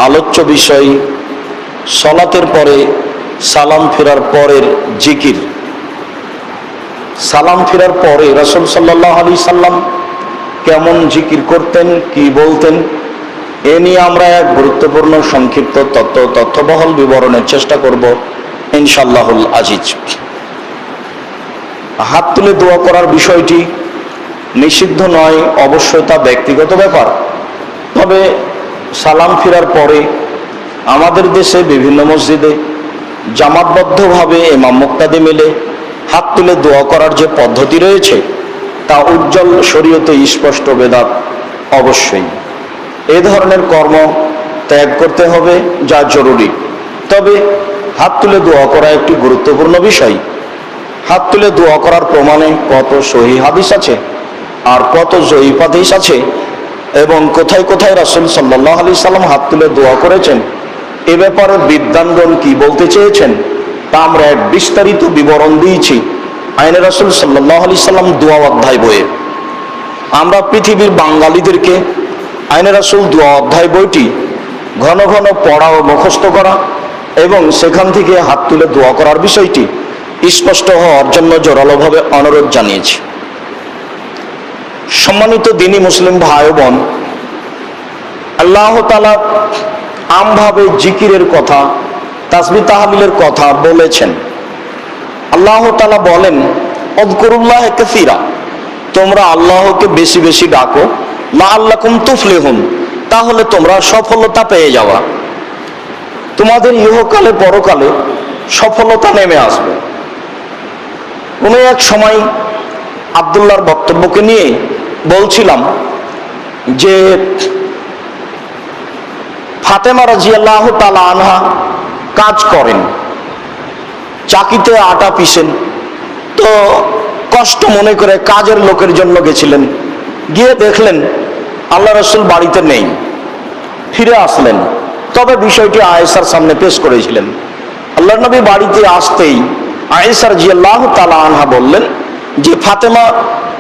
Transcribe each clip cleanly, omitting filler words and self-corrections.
আলোচ্য বিষয় সালাতের পরে সালাম ফেরার পরের জিকির। সালাম ফেরার পরে রাসূল সাল্লাল্লাহু আলাইহি সাল্লাম কেমন জিকির করতেন, কি বলতেন, এ নিয়ে আমরা এক গুরুত্বপূর্ণ সংক্ষিপ্ত তথ্যবহল বিবরণের চেষ্টা করব ইনশাআল্লাহুল আজিজ। হাত তুলে দোয়া করার বিষয়টি নিষিদ্ধ নয়, অবশ্যই তা ব্যক্তিগত ব্যাপার। তবে সালাম ফেরার পরে আমাদের দেশে বিভিন্ন মসজিদে জামাতবদ্ধভাবে ইমাম মুক্তাদি মিলে হাত তুলে দোয়া করার যে পদ্ধতি রয়েছে তা উজ্জ্বল শরীয়তে স্পষ্ট বেদাত। অবশ্যই এ ধরনের কর্ম ত্যাগ করতে হবে, যা জরুরি। তবে হাত তুলে দোয়া করা একটি গুরুত্বপূর্ণ বিষয়। হাত তুলে দোয়া করার প্রমাণে কত সহিহ হাদিস আছে আর কত জয়ীফ হাদিস আছে, এবং কোথায় কোথায় রাসূল সাল্লাল্লাহু আলাইহি সাল্লাম হাত তুলে দোয়া করেছেন, এ ব্যাপারে বিদ্বানগণ কি বলতে চেয়েছেন তা আমরা এক বিস্তারিত বিবরণ দিয়েছি আইনে রাসূল সাল্লাল্লাহু আলাইহি সাল্লাম দোয়া অধ্যায় বইয়ে। আমরা পৃথিবীর বাঙালিদেরকে আইনে রাসূল দোয়া অধ্যায় বইটি ঘন ঘন পড়া ও মুখস্থ করা এবং সেখান থেকে হাত তুলে দোয়া করার বিষয়টি স্পষ্ট হওয়ার জন্য জোরালোভাবে অনুরোধ জানিয়েছি। সম্মানিত দ্বীনী মুসলিম ভাই বোন, আল্লাহ তাআলা আমভাবে জিকিরের কথা, তাসবিহ তাহলিলের কথা বলেছেন। আল্লাহ তাআলা বলেন, উযকুরুল্লাহ কাসীরা, তোমরা আল্লাহকে বেশি বেশি ডাকো, লাআল্লাকুম তুফলিহুন, তাহলে তোমরা সফলতা পেয়ে যাবা। তোমাদের ইহকালে পরকালে সফলতা নেমে আসবে। কোনো এক সময় আব্দুল্লাহর বক্তব্যকে নিয়ে বলছিলাম যে ফাতেমা রাদিয়াল্লাহু তাআলা আনহা কাজ করেন, চাকিতে আটা পিষেন, তো কষ্ট মনে করে কাজের লোকের জন্য গেছিলেন। গিয়ে দেখলেন আল্লাহ রাসূল বাড়িতে নেই, ফিরে আসলেন। তবে বিষয়টি আয়েশার সামনে পেশ করেছিলেন। আল্লাহর নবী বাড়িতে আসতেই আয়েশা রাদিয়াল্লাহু তাআলা আনহা বললেন যে ফাতেমা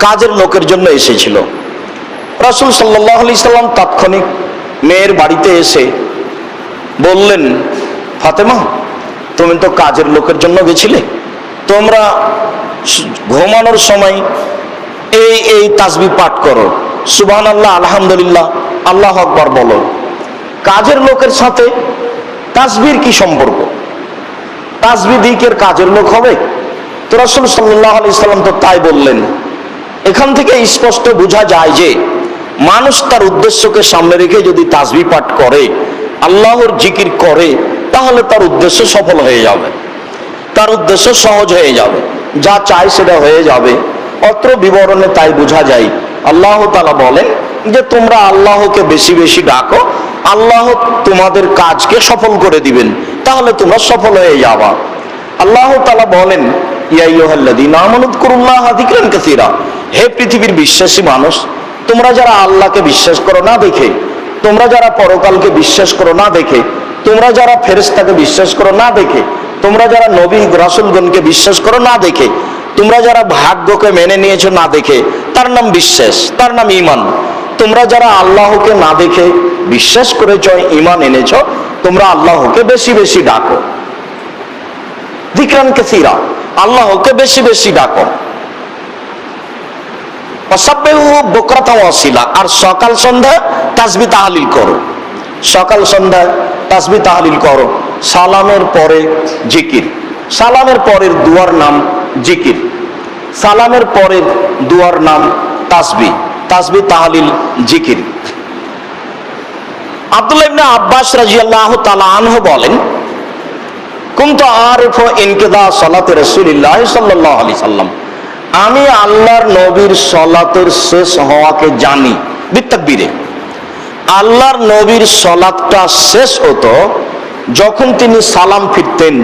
কাজের লোকের জন্য এসেছিল। রাসূল সাল্লাল্লাহু আলাইহি সাল্লাম তাৎক্ষণিক মেয়ের বাড়িতে এসে বললেন, ফাতেমা, তুমি তো কাজের লোকের জন্য গেছিলে, তোমরা ঘুমানোর সময় এই এই তাসবিহ পাঠ করো, সুবহানাল্লাহ, আলহামদুলিল্লাহ, আল্লাহু আকবার বলো। কাজের লোকের সাথে তাসবিহর কি সম্পর্ক? তাসবিহ দিকের কাজের লোক হবে? তো রাসূল সাল্লাল্লাহু আলাইহি সাল্লাম তো তাই বললেন। এখান থেকে স্পষ্ট বোঝা যায় যে মানুষ তার উদ্দেশ্যকে সামনে রেখে যদি তাসবিহ পাঠ করে, আল্লাহর জিকির করে, তাহলে তার উদ্দেশ্য সফল হয়ে যাবে, তার উদ্দেশ্য সহজ হয়ে যাবে, যা চাই সেটা হয়ে যাবে। অত্র বিবরণে তাই বোঝা যায় আল্লাহ তাআলা বলেন যে তোমরা আল্লাহকে বেশি বেশি ডাকো, আল্লাহ তোমাদের কাজকে সফল করে দিবেন, তাহলে তোমরা সফল হয়ে যাবা। আল্লাহ তাআলা বলেন, ইয়া আইয়ুহাল্লাযীনা আমানু যকুরুল্লাহা যিকরান কাসীরা, হে পৃথিবীর বিশ্বাসী মানুষ, তোমরা যারা আল্লাহকে বিশ্বাস করো না দেখে, তোমরা যারা পরকালকে বিশ্বাস করো না দেখে, তোমরা যারা ফেরেশতাকে বিশ্বাস করো না দেখে, তোমরা যারা নবী রাসূলগণকে বিশ্বাস করো না দেখে, তোমরা যারা ভাগ্যকে মেনে নিয়েছো না দেখে, তার নাম বিশ্বাস, তার নাম ঈমান। তোমরা যারা আল্লাহকে না দেখে বিশ্বাস করেছো, ঈমান এনেছো, তোমরা আল্লাহকে বেশি বেশি ডাকো। যিকরান কাসীরা, আল্লাহকে বেশি বেশি ডাকো। ওয়াসাব্বিহু বুকরাতাও ওয়াসিলা, আর সকাল সন্ধ্যা তাসবিহ তাহলিল করো, সকাল সন্ধ্যা তাসবিহ তাহলিল করো। সালামের পরে জিকির, সালামের পরের দুয়ার নাম জিকির, সালামের পরের দুয়ার নাম তাসবিহ, তাসবিহ তাহলিল জিকির। আব্দুল্লাহ ইবনে আব্বাস রাদিয়াল্লাহু তাআলা আনহু বলেন, কুনতু আরিফু ইনকিদা সালাতে রাসূলিল্লাহ সাল্লাল্লাহু আলাইহি সাল্লাম, আমি আল্লাহর নবীর সালাতের শেষ হওয়াকে জানি বিতাকবীরে। আল্লাহর নবীর সালাতটা শেষ হতো যখন তিনি সালাম ফিরতেন,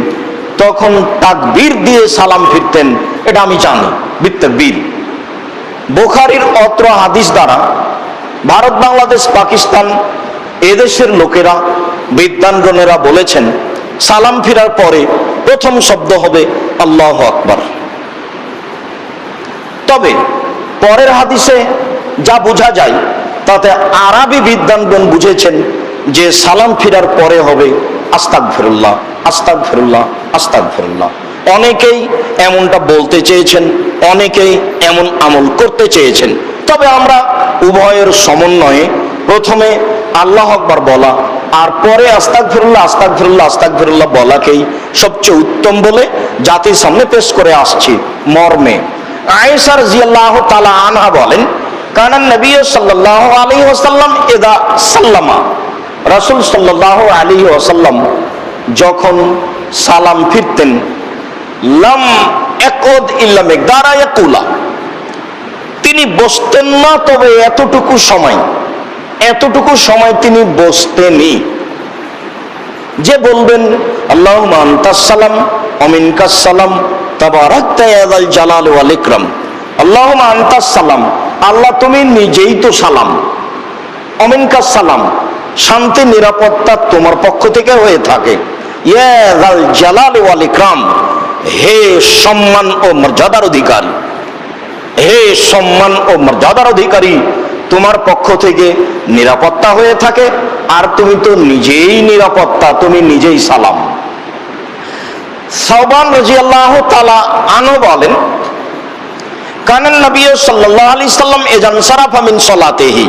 তখন তাকবীর দিয়ে সালাম ফিরতেন, এটা আমি জানি বিতাকবীর। বুখারীর অত্র হাদিস দ্বারা ভারত, বাংলাদেশ, পাকিস্তান এদেশের লোকেরা, বিদ্বানগণেরা বলেছেন সালাম ফিরার পরে প্রথম শব্দ হবে আল্লাহু আকবার। তবে পরের হাদিসে যা বোঝা যায় তাতে আরবি বিদ্বানগণ বুঝেছেন যে সালাম ফিরার পরে হবে আস্তাগফিরুল্লাহ, আস্তাগফিরুল্লাহ, আস্তাগফিরুল্লাহ। অনেকেই এমনটা বলতে চেয়েছেন, অনেকেই এমন আমল করতে চেয়েছেন। তবে আমরা উভয়ের সমন্বয়ে প্রথমে আল্লাহ আকবার বলা আর পরে আস্তাগফিরুল্লাহ, আস্তাগফিরুল্লাহ, আস্তাগফিরুল্লাহ বলাকেই সবচেয়ে উত্তম বলে জাতির সামনে পেশ করে আসছি। মর্মে আয়েশা রাদিয়াল্লাহু তাআলা আনহা বলেন, কানান নবী সাল্লাল্লাহু আলাইহি ওয়াসাল্লাম ইদা সাল্লামা, রাসূল সাল্লাল্লাহু আলাইহি ওয়াসাল্লাম যখন সালাম ফিরতেন, লাম ইয়াকুদ ইল্লা মিকদারা ইয়াকুলা, তিনি বসতেন না তবে এতটুকু সময় তিনি বসতেনই, যে বলবেন আল্লাহুম্মা আনতাস সালাম ওয়া মিনকাস সালাম তাবারাকতা ইয়া যাল জালালি ওয়াল ইকরাম। আল্লাহুম্মা আনতাস সালাম, আল্লাহ তুমি নিজেই তো সালাম, ওয়া মিনকাস সালাম, শান্তি নিরাপত্তা তোমার পক্ষ থেকে হয়ে থাকে, ইয়া যাল জালালি ওয়াল ইকরাম, হে সম্মান ও মর্যাদার অধিকারী, হে সম্মান ও মর্যাদার অধিকারী, তোমার পক্ষ থেকে নিরাপত্তা হয়ে থাকে, আর তুমি তো নিজেই নিরাপত্তা, তুমি নিজেই সালাম। সাওবান রাদিয়াল্লাহু তাআলা আনহু বলেন, কানান নবী সাল্লাল্লাহু আলাইহি সাল্লাম ইযা সারাফা মিন সালাতিহি,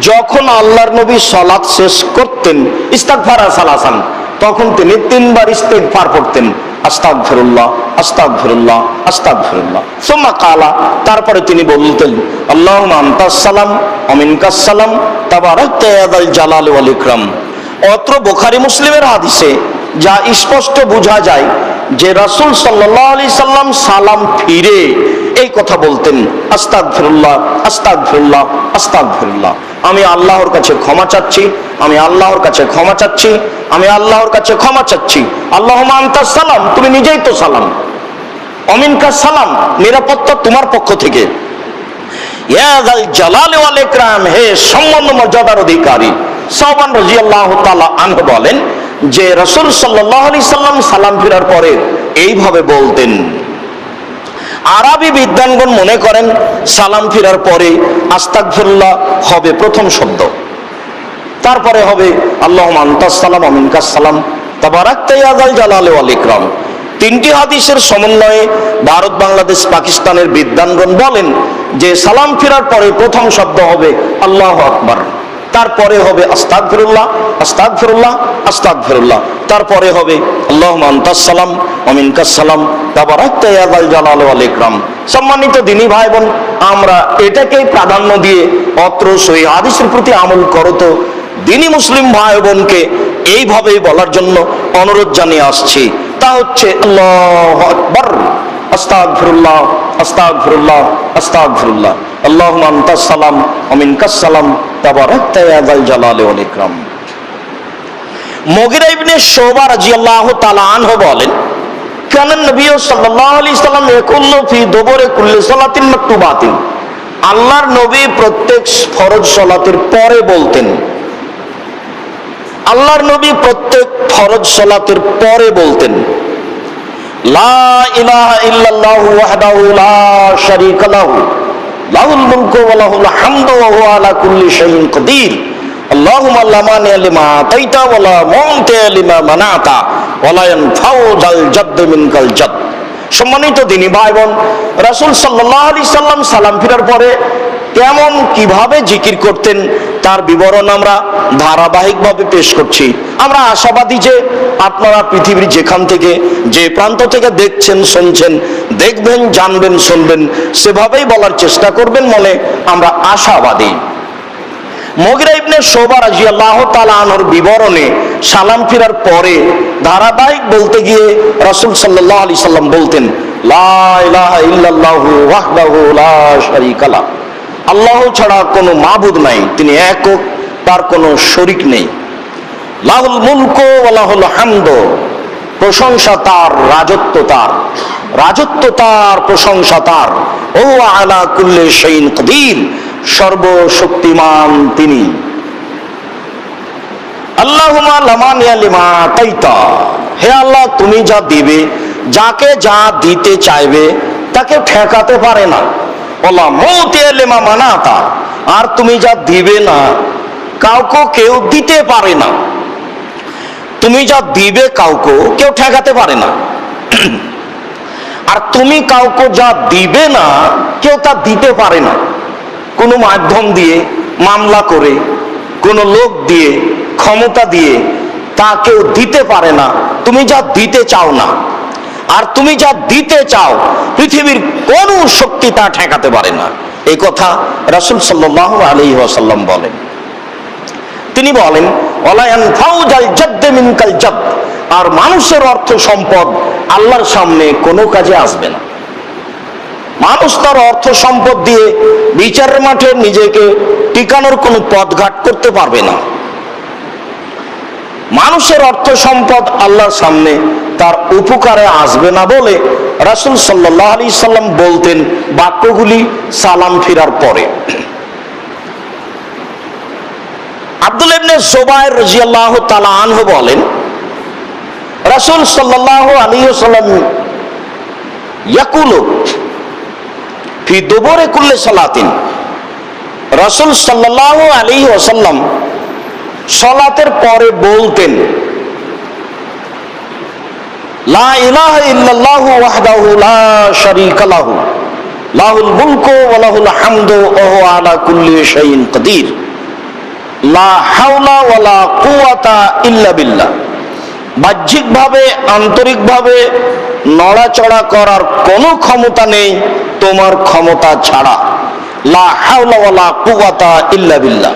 যখন আল্লাহর নবী সালাত শেষ করতেন, ইস্তিগফার সালাসান, তখন তিনি তিনবার ইস্তিগফার পড়তেন, আস্তাগফিরুল্লাহ, আস্তাগফিরুল্লাহ, আস্তাগফিরুল্লাহ। সুম্মা কালা, তারপরে তিনি বলতেন আল্লাহুম্মা আনতাস সালাম ওয়া মিনকাস সালাম তাবারাকতা ইয়া যাল জালালি ওয়াল ইকরাম। অত্র বুখারী মুসলিমের হাদিসে যা স্পষ্ট বোঝা যায় যে রাসূল সাল্লাল্লাহু আলাইহি সাল্লাম সালাম ফিরে এই কথা বলতেন, আস্তাগফিরুল্লাহ, আস্তাগফিরুল্লাহ, আস্তাগফিরুল্লাহ, আমি আল্লাহর কাছে ক্ষমা চাচ্ছি, আমি আল্লাহর কাছে ক্ষমা চাচ্ছি, আমি আল্লাহর কাছে ক্ষমা চাচ্ছি। আল্লাহুম্মা আনতাস সালাম, তুমি নিজেই তো সালাম, ওয়া মিনকাস সালাম, নিরাপত্তা তোমার পক্ষ থেকে, ইয়া যাল জালালি ওয়াল ইকরাম, হে সম্মান ও মর্যাদার অধিকারী। সাওবান রাদিয়াল্লাহু তাআলা আনহু বলেন যে রাসূল সাল্লাল্লাহু আলাইহি সাল্লাম সালাম ফিরার পরে এইভাবে বলতেন। আরবি বিদ্বানগণ মনে করেন সালাম ফিরার পরে আস্তাগফিরুল্লাহ হবে প্রথম শব্দ, তারপরে হবে আল্লাহুম্মা আনতাস সালাম ওয়া মিনকাস সালাম তাবারাকতা ইয়া যাল জালালি ওয়াল ইকরাম। তিনটি হাদিসের সমন্বয়ে ভারত, বাংলাদেশ, পাকিস্তানের বিদ্বানগণ বলেন যে সালাম ফিরার পরে প্রথম শব্দ হবে আল্লাহু আকবার, তারপরে হবে আস্তাগফিরুল্লাহ, আস্তাগফিরুল্লাহ, আস্তাগফিরুল্লাহ, তারপরে হবে আল্লাহুম্মা আনতাস সালাম ওয়া মিনকাস সালাম তাবারাকতা ইয়া যাল জালালি ওয়াল ইকরাম। সম্মানিত দিনী ভাই বোন, আমরা এটাকেই প্রাধান্য দিয়ে অত্র সহিহ হাদিসের প্রতি আমল করত দিনী মুসলিম ভাই বোনকে এইভাবেই বলার জন্য অনুরোধ জানিয়ে আসছি। তা হচ্ছে আল্লাহু আকবার, আস্তাগফিরুল্লাহ, আস্তাগফিরুল্লাহ, আস্তাগফিরুল্লাহ, আল্লাহুম্মা আনতাস সালাম ওয়া মিনকাস সালাম তাবারাকতা ইয়া যাল জালালি ওয়াল ইকরাম। মুগিরা ইবনে শুবা রাদিয়াল্লাহু তাআলা আনহু বলেন, কানান নবী সাল্লাল্লাহু আলাইহি সাল্লাম ইয়াকুলু ফি দুবুরি কুল্লি সালাতিন মাকতুবাতিন, আল্লাহর নবী প্রত্যেক ফরজ সালাতের পরে বলতেন, আল্লাহর নবী প্রত্যেক ফরজ সালাতের পরে বলতেন, লা ইলাহা ইল্লাল্লাহু ওয়াহদাহু লা শারীকা লাহু লাহুল মুলকু ওয়া লাহুল হামদু ওয়া হুয়া আলা কুল্লি শাইইন কাদির, আল্লাহুম্মা লা মানি'a লিমা আতাইতা ওয়া লা মু'তিয়া লিমা মানা'তা ওয়া লা ইয়ানফাউ যাল জাদ্দি মিনকাল জাদ। সম্মানিত দিনী ভাই বোন, রাসূল সাল্লাল্লাহু আলাইহি সাল্লাম সালাম ফিরার পরে কেমন কিভাবে জিকির করতেন তার বিবরণ আমরা ধারাবাহিকভাবে পেশ করছি। আমরা আশাবাদী যে আপনারা পৃথিবীর যেখান থেকে যে প্রান্ত থেকে দেখছেন, শুনছেন, দেখবেন, জানবেন, শুনবেন, সেভাবেই বলার চেষ্টা করবেন বলে আমরা আশাবাদী। মুগিরা ইবনে শুবা রাদিয়াল্লাহু তাআলা আনহুর বিবরণে সালাম ফিরার পরে ধারাবাহিক বলতে গিয়ে রাসূল সাল্লাল্লাহু আলাইহি সাল্লাম বলতেন, লা ইলাহা ইল্লাল্লাহু ওয়াহদাহু লা শারীকা লাহু, আল্লাহ ছাড়া কোনো মাবুদ নাই, তিনি একক, তার কোনো শরীক নেই। লাহুল মুলকু ওয়া লাহুল হামদু, প্রশংসা তার, রাজত্ব তার, রাজত্ব তার, প্রশংসা তার। ও আলা কুল্লি শাইইন কাদির, সর্বশক্তিমান তিনি। আল্লাহুম্মা লা মানি'a লিমা আতাইতা, হে আল্লাহ তুমি যা দিবে, যাকে যা দিতে চাইবে তাকে ঠেকাতে পারে না। ওয়া লা মু'তিয়া লিমা মানা'তা, আর তুমি যা দিবে না কাউকে কেউ দিতে পারে না। তুমি যা দিবে কাউকে কেউ ঠেকাতে পারে না, আর তুমি কাউকে যা দিবে না কেউ তা দিতে পারে না। কোনো মাধ্যম দিয়ে, মামলা করে, কোনো লোক দিয়ে, ক্ষমতা দিয়ে তা কেউ দিতে পারে না। তুমি যা দিতে চাও না, আর তুমি যা দিতে চাও পৃথিবীর কোন শক্তি তা ঠেকাতে পারে না। এই কথা রাসূল সাল্লাল্লাহু আলাইহি ওয়াসাল্লাম বলেন। তিনি বলেন, ওয়ালা ইয়ানফাউজাল জাদ্দ মিনকাল জাদ্দ, আর মানুষের অর্থ সম্পদ আল্লাহর সামনে কোনো কাজে আসবে না। মানুষ তার অর্থ সম্পদ দিয়ে বিচারের মাঠে নিজেকে টিকানোর কোনো পথঘাট করতে পারবে না। মানুষের অর্থ সম্পদ আল্লাহর সামনে তার উপকারে আসবে না বলে রাসূল সাল্লাল্লাহু আলাইহি সাল্লাম বলতেন বাক্যগুলি সালাম ফিরার পরে। আব্দুল্লাহ ইবনে জুবাইর রাদিয়াল্লাহু তাআলা আনহু বলেন, রাসূল সাল্লাল্লাহু আলাইহি ওয়াসাল্লাম ইয়াকুলু ফি দুবুরি কুল্লি সালাতিন, রাসূল সাল্লাল্লাহু আলাইহি ওয়াসাল্লাম সালাতের পরে বলতেন, লা ইলাহা ইল্লাল্লাহু ওয়াহদাহু লা শারীকা লাহু লাহুল মুলকু ওয়া লাহুল হামদু ওয়া হুয়া আলা কুল্লি শাইইন কাদির, লা হাওলা ওয়ালা কুওয়াতা ইল্লা বিল্লাহ। বাহ্যিকভাবে, আন্তরিকভাবে নড়াচড়া করার কোনো ক্ষমতা নেই তোমার ক্ষমতা ছাড়া। লা হাওলা ওয়ালা কুওয়াতা ইল্লা বিল্লাহ।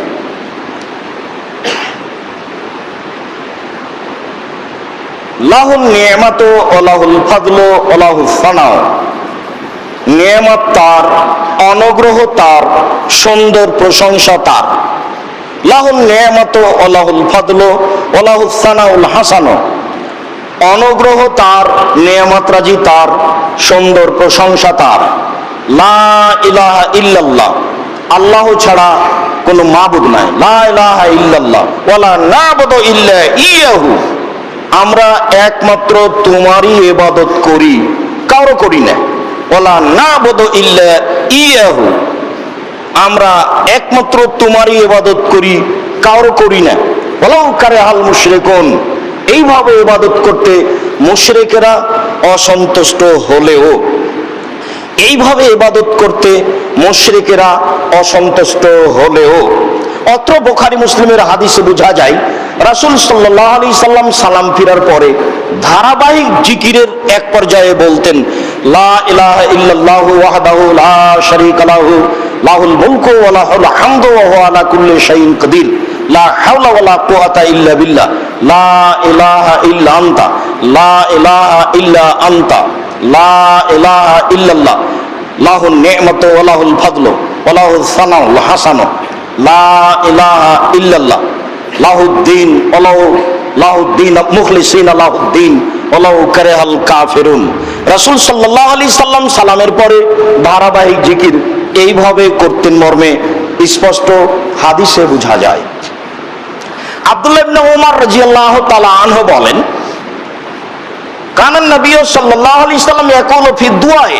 লাহুল নিয়ামাতু ওয়া লাহুল ফাদলু ওয়া লাহুস সানাউ। নিয়ামত তার, অনুগ্রহ তার, সুন্দর প্রশংসা তার। লাহুল নিয়ামাতু ওয়া লাহুল ফাদলু ওয়া লাহুস সানাউল হাসানু। অনুগ্রহ তার, নিয়ামত রাজি তার, সুন্দর প্রশংসা তার। লা ইলাহা ইল্লাল্লাহ, আল্লাহ ছাড়া কোনো মাবুদ নাই। লা ইলাহা ইল্লাল্লাহ ওয়ালা নাবুদু ইল্লা ইয়াহু, আমরা একমাত্র তোমারই ইবাদত করি, কারো করি না। ওয়ালা নাবুদু ইল্লা ইয়াহু, আমরা একমাত্র তোমারই ইবাদত করি, কারো করি না। ওয়ালাউ কারিহাল মুশরিকুন, এইভাবে ইবাদত করতে মুশরিকেরা অসন্তুষ্ট হলেও, এইভাবে ইবাদত করতে মুশরিকেরা অসন্তুষ্ট হলেও। অত্র বুখারী মুসলিমের হাদিসে বোঝা যায় রাসূল সাল্লাল্লাহু আলাইহি সাল্লাম সালাম ফিরার পরে ধারাবাহিক জিকিরের এক পর্যায়ে বলতেন, লা ইলাহা ইল্লাল্লাহু ওয়াহদাহু লা শারীকা লাহু লাহুল মুলকু ওয়া লাহুল হামদু ওয়া হুয়া আলা কুল্লি শাইইন কাদির, লা হাওলা ওয়ালা কুওয়াতা ইল্লা বিল্লাহ, লা ইলাহা ইল্লা আনতা, লা ইলাহা ইল্লা আনতা, লা ইলাহা ইল্লাল্লাহ, লাহুন নি'মাতু ওয়া লাহুল ফাদলু ওয়া লাহুস সানাউল হাসানু, লা ইলাহা ইল্লাল্লাহ, লাহুদ্দিন ওয়া লাহুদ্দিন মুখলিসিনা লাহুদ্দিন ওয়া লাহু কারিহাল কাফিরুন। রাসূল সাল্লাল্লাহু আলাইহি সাল্লাম সালামের পরে ধারাবাহিক জিকির এইভাবে করতেন মর্মে স্পষ্ট হাদিসে বোঝা যায়। আব্দুল্লাহ ইবনে উমর রাদিয়াল্লাহু তাআলা আনহু বলেন, কানান নবী সাল্লাল্লাহু আলাইহি সাল্লাম ইয়াকুলু ফি দুআয়ে,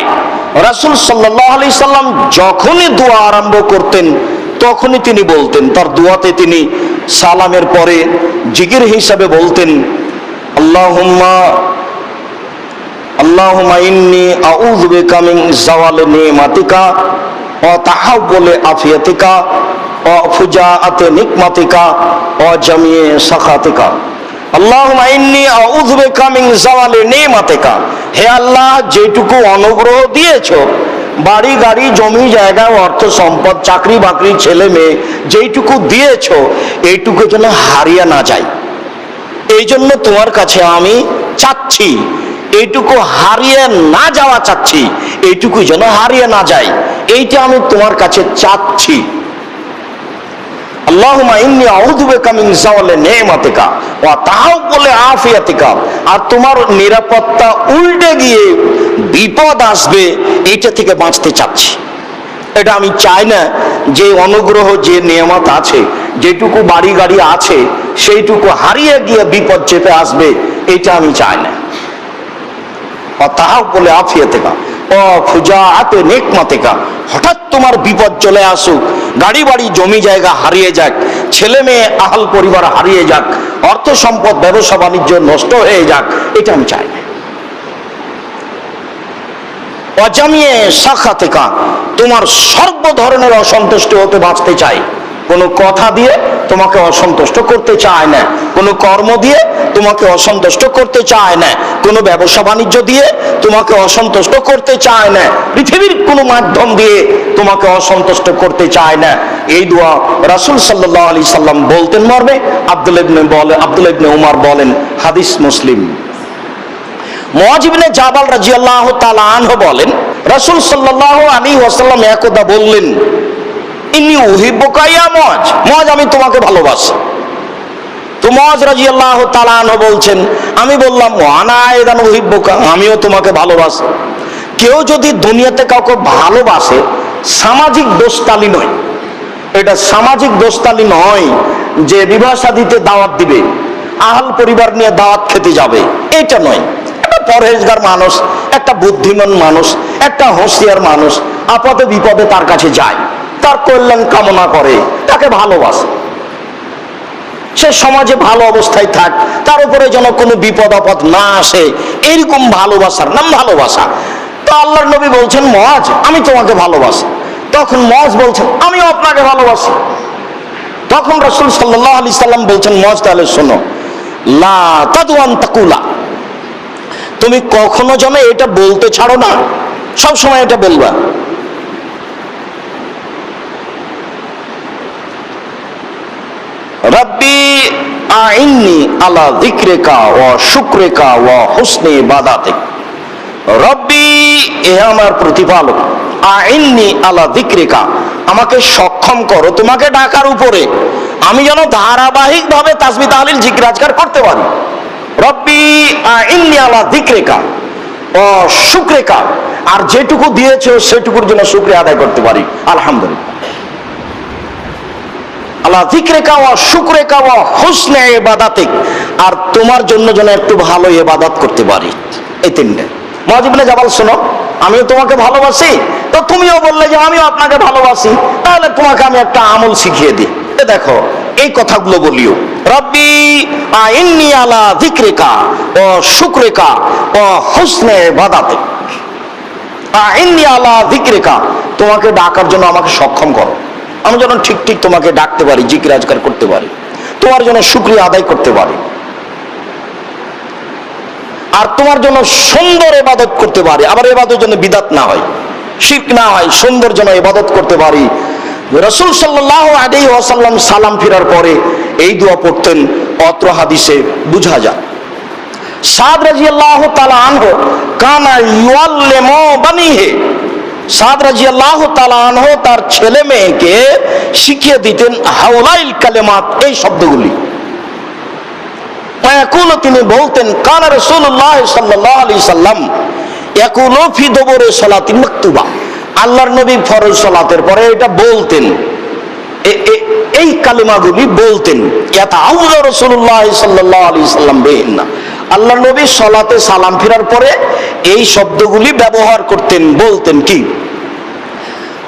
রাসূল সাল্লাল্লাহু আলাইহি সাল্লাম যখনই দোয়া আরম্ভ করতেন তখনই তিনি বলতেন, তার দোয়াতে তিনি সালামের পরে জিকির হিসাবে বলতেন, আল্লাহুম্মা ইন্নী আউযু বিকা মিন যাওয়ালি নি'মাতিকা ওয়া তাহাওযুলি আফিয়াতিকা ওয়া ফুজাআতি নিকমাতিকা ওয়া জামিই সাখাতিকা। আল্লাহুম্মা ইন্নী আউযু বিকা মিন যাওয়ালি নি'মাতিকা, হে আল্লাহ, যেটুকু অনুগ্রহ দিয়েছো, বাড়ি গাড়ি জমি জায়গা অর্থ সম্পদ চাকরি বাকরি ছেলে মেয়ে যেইটুকু দিয়েছো এইটুকু যেন হারিয়ে না যায়, এই জন্য তোমার কাছে আমি চাচ্ছি, এইটুকু হারিয়ে না যাওয়া চাচ্ছি, এইটুকু যেন হারিয়ে না যায়, এইটা আমি তোমার কাছে চাচ্ছি। আল্লাহুম্মা ইন্নী আউযু বিকা মিন যাওয়ালি নি'মাতিকা ওয়া তাহাওযুলি আফিয়াতিকা, আর তোমার নিরাপত্তা উল্টে গিয়ে বিপদ আসবে এইটা থেকে বাঁচতে চাচ্ছি। এটা আমি চাই না যে অনুগ্রহ, যে নিয়ামত আছে, যেটুকু বাড়ি গাড়ি আছে সেইটুকু হারিয়ে গিয়ে বিপদ চেপে আসবে, এটা আমি চাই না। ওয়া তাহাওযুলি আফিয়াতিকা, ও ফুজাআতে নেকমাতিকা, হঠাৎ তোমার বিপদ চলে আসুক, গাড়ি বাড়ি জমি জায়গা হারিয়ে যাক, ছেলে মেয়ে আহাল পরিবার হারিয়ে যাক, অর্থ সম্পদ ব্যবসা বাণিজ্য নষ্ট হয়ে যাক, এটা আমি চাই না। অজামিয়ে সাখাতেকা, তোমার সর্ব ধরনের অসন্তুষ্ট হতে বাঁচতে চাই। কোনো কথা দিয়ে তোমাকে অসন্তুষ্ট করতে চায় না, কোনো কর্ম দিয়ে তোমাকে অসন্তুষ্ট করতে চায় না, কোনো ব্যবসা বাণিজ্য দিয়ে তোমাকে অসন্তুষ্ট করতে চায় না, পৃথিবীর কোনো মাধ্যম দিয়ে তোমাকে অসন্তুষ্ট করতে চায় না। এই দোয়া রাসূল সাল্লাল্লাহু আলাইহি সাল্লাম বলতেন মর্মে আব্দুল্লাহ ইবনে উমর বলেন, হাদিস মুসলিম। মুআয ইবনে জাবাল রাদিয়াল্লাহু তাআলা আনহু বলেন, রাসূল সাল্লাল্লাহু আলাইহি ওয়াসাল্লাম একদা বললেন, ইন্নী উহিব্বুকা ইয়া মুআয, মুআয আমি তোমাকে ভালোবাসি। তো মুআয রাদিয়াল্লাহু তাআলা আনহু বলছেন, আমি বললাম ওয়া আনা আইদান উহিব্বুকা, আমিও তোমাকে ভালোবাসি। কেউ যদি দুনিয়াতে কাউকে ভালোবাসে, সামাজিক দোস্তালি নয়, এটা সামাজিক দোস্তালি নয় যে বিবাহ শাদীতে দাওয়াত দিবে, আহাল পরিবার নিয়ে দাওয়াত খেতে যাবে, এটা নয়। একটা পরহেজগার মানুষ, একটা বুদ্ধিমান মানুষ, একটা হোশিয়ার মানুষ আপদে বিপদে তার কাছে যায়, তার কল্যাণ কামনা করে, তাকে ভালোবাসে, সে সমাজে ভালো অবস্থায় থাক, তার উপরে যেন কোনো বিপদ আপদ না আসে, এইরকম ভালোবাসার নাম ভালোবাসা। তো আল্লাহর নবী বলছেন, মুআয আমি তোমাকে ভালোবাসি। তখন মুআয বলছেন, আমিও আপনাকে ভালোবাসি। তখন রাসূল সাল্লাল্লাহু আলাইহি সাল্লাম বলছেন, মুআয তাহলে শোনো, লা তাদওয়ান তাকুলা, তুমি কখনো যেন এটা বলতে ছাড়ো না, সব সময় এটা বলবা, রব্বি আইন্নি আলা যিকরিকা ওয়া শুকরিকা ওয়া হুসনি ইবাদাতিক। রব্বি, এ আমার প্রতিপালক, আইন্নি আলা যিকরিকা, আমাকে সক্ষম করো তোমাকে ডাকার উপরে, আমি যেন ধারাবাহিকভাবে তাসবিহ তাহলিল জিকির আজকার করতে পারি। রব্বি আইন্নি আলা যিকরিকা ওয়া শুকরিকা, আর যেটুকু দিয়েছো সেটুকুর জন্য শুকরিয়া আদায় করতে পারি। আলহামদুলিল্লাহ। আলা যিকরিকা ওয়া শুকরিকা ওয়া হুসনি ইবাদাতিক, আর তোমার জন্য যেন একটু ভালো ইবাদত করতে পারি। এই তিনটে। মুআয ইবনে জাবাল, শোনো, আমিও তোমাকে ভালোবাসি, তো তুমিও বললে যে আমিও আপনাকে ভালোবাসি, তাহলে তোমাকে আমি একটা আমল শিখিয়ে দিই। দেখো, এই কথাগুলো বলিও, রব্বি আইন্নি আলা যিকরিকা ওয়া শুকরিকা ওয়া হুসনি ইবাদাতিক। আইন্নি আলা যিকরিকা, তোমাকে ডাকার জন্য আমাকে সক্ষম করো, আমি যেন ঠিক ঠিক তোমাকে ডাকতে পারি, জিকির আজকার করতে পারি, তোমার জন্য শুকরিয়া আদায় করতে পারি, আর তোমার জন্য সুন্দর ইবাদত করতে পারি। আবার ইবাদতের জন্য বিদআত না হয়, শিরক না হয়, সুন্দর জন্য ইবাদত করতে পারি। রাসূল সাল্লাল্লাহু আলাইহি ওয়াসাল্লাম সালাম ফিরার পরে এই দোয়া পড়তেন, অত্র হাদিসে বোঝা যায়। সাদ রাদিয়াল্লাহু তাআলা আনহু কানা ইউআল্লিমু বানিহি, সাদ রাদিয়াল্লাহু তাআলা আনহু তার ছেলে মেয়েকে শিখিয়ে দিতেন হাওলাইল কালিমাত, এই শব্দগুলি। ইয়াকুলু, তিনি বলতেন, কানা রাসূলুল্লাহ সাল্লাল্লাহু আলাইহি সাল্লাম ইয়াকুলু ফি দুবুরি সালাতিন মাকতুবা, আল্লাহর নবী ফরজ সালাতের পরে এটা বলতেন, এই কালিমাগুলি বলতেন। ইয়াতাআউযু রাসূলুল্লাহ সাল্লাল্লাহু আলাইহি সাল্লাম বিহিন্না, আল্লাহর নবী সালাতে সালাম ফিরার পরে এই শব্দগুলি ব্যবহার করতেন, বলতেন কি,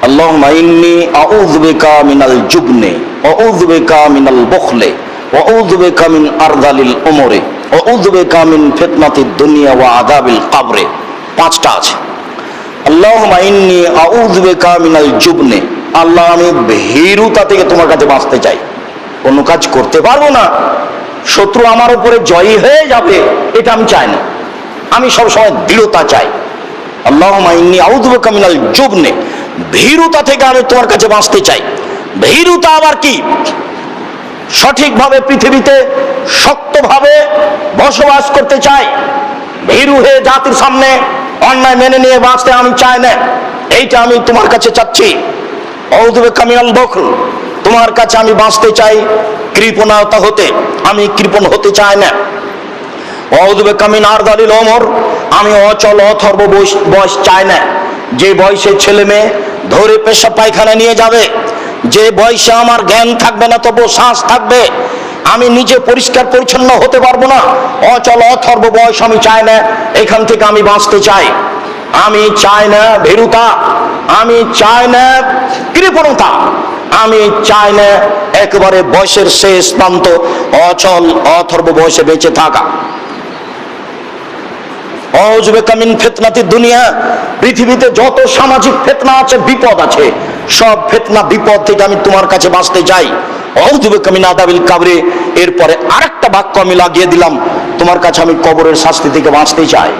আল্লাহুম্মা ইন্নী আউযু বিকা মিনাল জুবনি ওয়া আউযু বিকা মিনাল বুখলি ওয়া আউযু বিকা মিন আরযালিল উমুরি ওয়া আউযু বিকা মিন ফিতনাতিদ দুনিয়া ওয়া আযাবিল কবরে। পাঁচটা আছে। আল্লাহুম্মা ইন্নী আউযু বিকা মিনাল জুবনি, আল্লাহ আমি ভীরুতা থেকে তোমার কাছে বাঁচতে চাই, কোনো কাজ করতে পারবো না, শত্রু আমার উপরে জয়ী হয়ে যাবে, এটা আমি চাই না, আমি সবসময় দৃঢ়তা চাই। আল্লাহুম্মা ইন্নী আউযু বিকা মিনাল জুবনি, ভীরুতা থেকে আমি তোমার কাছে বাঁচতে চাই। ভীরুতা আবার কি? সঠিকভাবে পৃথিবীতে শক্তভাবে বসবাস করতে চাই, ভীরু হয়ে জাতির সামনে অন্যায় মেনে নিয়ে বাঁচতে আমি চাই না, এইটা আমি তোমার কাছে চাচ্ছি। আউযু বিকা মিনাল বুখল, তোমার কাছে আমি বাঁচতে চাই কৃপণতা হতে, আমি কৃপণ হতে চাই না। আউযু বিকা মিন আরযালিল উমর, আমি অচল অথর্ব বয়স চাই না, যে বয়সে ছেলে মেয়ে ধরে পেশাব পায়খানা নিয়ে যাবে, যে বয়সে আমার জ্ঞান থাকবে না তবু শ্বাস থাকবে, আমি নিজে পরিষ্কার পরিচ্ছন্ন হতে পারবো না, অচল অথর্ব বয়স আমি চাই না, এখান থেকে আমি বাঁচতে চাই। আমি চাই না ভীরুতা, আমি চাই না কৃপণতা, আমি চাই না একেবারে বয়সের শেষ প্রান্ত অচল অথর্ব বয়সে বেঁচে থাকা। অজুবেকামিন ফিতনাতি দুনিয়া, পৃথিবীতে যত সামাজিক ফিতনা আছে, বিপদ আছে, সব ফিতনা বিপদ থেকে আমি তোমার কাছে বাঁচতে চাই। অজুবেকামিন আদাবিল কাবরে, এরপরে আরেকটা বাক্য আমি লাগিয়ে দিলাম, তোমার কাছে আমি কবরের শাস্তি থেকে বাঁচতে চাই।